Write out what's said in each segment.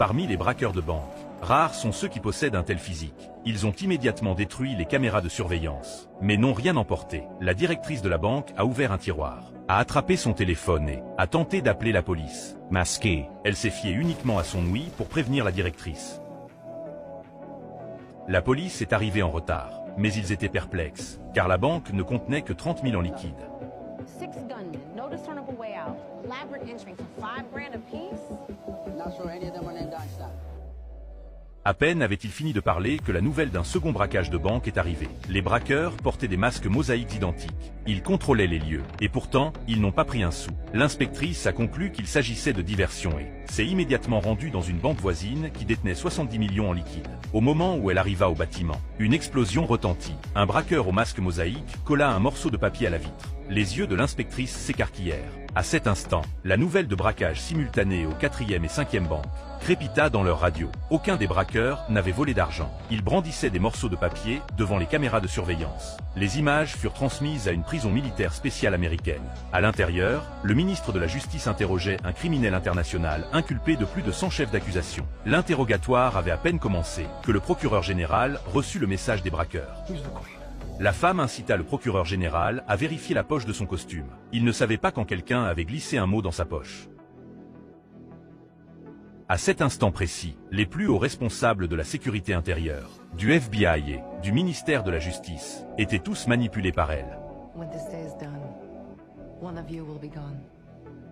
Parmi les braqueurs de banque, rares sont ceux qui possèdent un tel physique. Ils ont immédiatement détruit les caméras de surveillance, mais n'ont rien emporté. La directrice de la banque a ouvert un tiroir, a attrapé son téléphone et a tenté d'appeler la police. Masquée, elle s'est fiée uniquement à son ouïe pour prévenir la directrice. La police est arrivée en retard, mais ils étaient perplexes, car la banque ne contenait que 30 000 en liquide. À peine avait-il fini de parler que la nouvelle d'un second braquage de banque est arrivée. Les braqueurs portaient des masques mosaïques identiques. Ils contrôlaient les lieux, et pourtant, ils n'ont pas pris un sou. L'inspectrice a conclu qu'il s'agissait de diversion et s'est immédiatement rendue dans une banque voisine qui détenait 70 millions en liquide. Au moment où elle arriva au bâtiment, une explosion retentit. Un braqueur au masque mosaïque colla un morceau de papier à la vitre. Les yeux de l'inspectrice s'écarquillèrent. À cet instant, la nouvelle de braquage simultané aux 4e et 5e banques crépita dans leur radio. Aucun des braqueurs n'avait volé d'argent. Ils brandissaient des morceaux de papier devant les caméras de surveillance. Les images furent transmises à une prison militaire spéciale américaine. À l'intérieur, le ministre de la Justice interrogeait un criminel international inculpé de plus de 100 chefs d'accusation. L'interrogatoire avait à peine commencé que le procureur général reçut le message des braqueurs. La femme incita le procureur général à vérifier la poche de son costume. Il ne savait pas quand quelqu'un avait glissé un mot dans sa poche. À cet instant précis, les plus hauts responsables de la sécurité intérieure, du FBI et du ministère de la Justice, étaient tous manipulés par elle.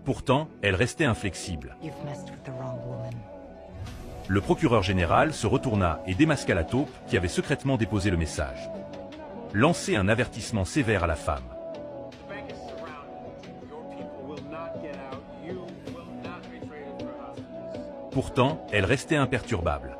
Pourtant, elle restait inflexible. Le procureur général se retourna et démasqua la taupe qui avait secrètement déposé le message. Lancer un avertissement sévère à la femme. Pourtant, elle restait imperturbable.